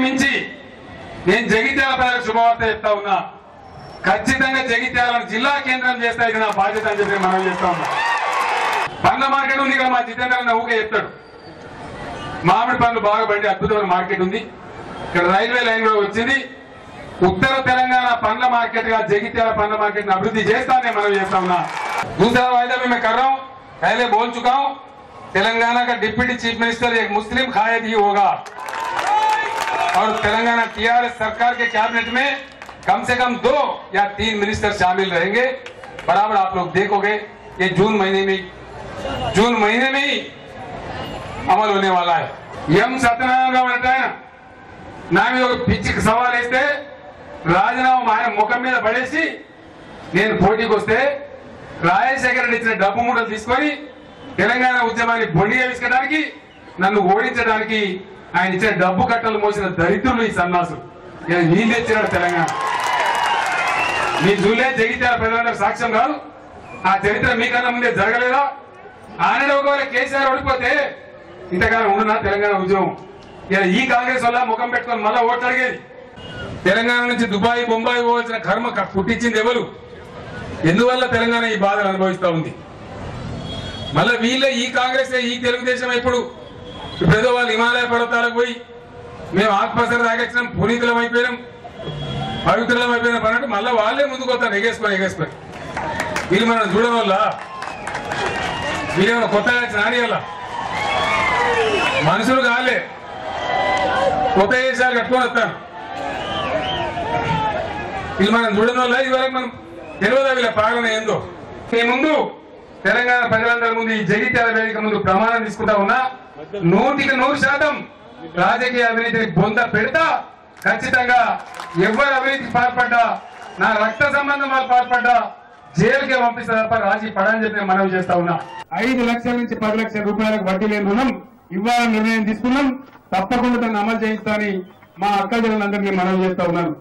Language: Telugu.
మించి నేను జగిత్యాల ప్రజలకు శుభవార్త చెప్తా ఉన్నా. ఖచ్చితంగా జగిత్యాలను జిల్లా కేంద్రం చేస్తా, ఇది నా బాధ్యత అని చెప్పి మనం చేస్తా ఉన్నా. పండ్ల మార్కెట్ ఉంది ఇక్కడ, మా జితేంద్ర ఊకే చెప్తాడు. మామిడి పండ్లు బాగా పండి అద్భుతమైన మార్కెట్ ఉంది. ఇక్కడ రైల్వే లైన్ కూడా వచ్చింది. ఉత్తర తెలంగాణ పండ్ల మార్కెట్ గా జగిత్యాల పండ్ల మార్కెట్ అభివృద్ధి చేస్తానే మనం చేస్తా ఉన్నా. दूसरा वायदा भी मैं कर रहा हूं, पहले बोल चुका हूं, तेलंगाना का डिप्टी चीफ मिनिस्टर एक मुस्लिम कायद ही होगा और तेलंगाना टीआरएस सरकार के कैबिनेट में कम से कम 2 या 3 मिनिस्टर शामिल रहेंगे. बराबर आप लोग देखोगे ये जून महीने में ही अमल होने वाला है. एम सत्यनारायण अंटायन నా మీద ఒక పిచ్చికి సవాల్ వేస్తే రాజీనామా ఆయన ముఖం మీద పడేసి నేను పోటీకి వస్తే రాజశేఖర రెడ్డి ఇచ్చిన డబ్బు మూటలు తీసుకొని తెలంగాణ ఉద్యమాన్ని బొండిగా విసుకడానికి, నన్ను ఓడించడానికి ఆయన ఇచ్చిన డబ్బు కట్టలు మోసిన దరిద్రులు ఈ సన్నాసులు. నీళ్ళు తెచ్చినాడు తెలంగాణ. మీ జూలే జగిత్యాల ప్రజలందరూ సాక్ష్యం కాదు. ఆ చరిత్ర మీకన్నా ముందే జరగలేదా? ఆనాడు ఒకవేళ కేసీఆర్ ఓడిపోతే ఇంతకాలం ఉండునా తెలంగాణ ఉద్యమం? ఈ కాంగ్రెస్ వల్ల ముఖం పెట్టుకొని మళ్ళా ఓట్లు అడిగేది. తెలంగాణ నుంచి దుబాయ్ బొంబాయి పోవాల్సిన కర్మ పుట్టించింది ఎవరు? ఎందువల్ల తెలంగాణ ఈ బాధలు అనుభవిస్తా ఉంది? మళ్ళీ వీళ్ళే ఈ కాంగ్రెస్ ఈ తెలుగుదేశం ఇప్పుడు ఏదో వాళ్ళు హిమాలయ పర్వతాలకు పోయి మేము ఆత్మసర తాగొచ్చినాం, పునీతులం అయిపోయినాం, పవిత్రులం అయిపోయినాం అన్నట్టు మళ్ళీ వాళ్ళే ముందుకు వస్తారు ఎగేసుకొని. వీళ్ళు మనం చూడడం వల్ల వీళ్ళేమన్నా కొత్తగా నాని వల్ల మనుషులు కాలే కొత్త దేశాలు కట్టుకొని వస్తాను. వీళ్ళు మనం చూడడం వల్ల ఇదివరకు మనం తెలియదా వీళ్ళ పాలన ఏందో. ఈ ముందు తెలంగాణ ప్రజలందరి ముందు ఈ జగిత్యాల వేదిక ముందు ప్రమాణం తీసుకుంటా ఉన్నా, 100% రాజకీయ అవినీతిని బొంద పెడతా. ఖచ్చితంగా ఎవరు అవినీతికి పాల్పడ్డా, నా రక్త సంబంధం వాళ్ళు పాల్పడ్డా జైలుకే పంపిస్తా తప్ప రాజీ పడని చెప్పి మనవి చేస్తా ఉన్నా. 5 లక్షల నుంచి 10 లక్షల రూపాయలకు వడ్డీ లేని రుణం ఇవ్వాలని నిర్ణయం తీసుకున్నాం. తప్పకుండా దాన్ని అమలు చేయిస్తానని మా అక్క చెల్లెలందరినీ మనవి చేస్తా ఉన్నాను.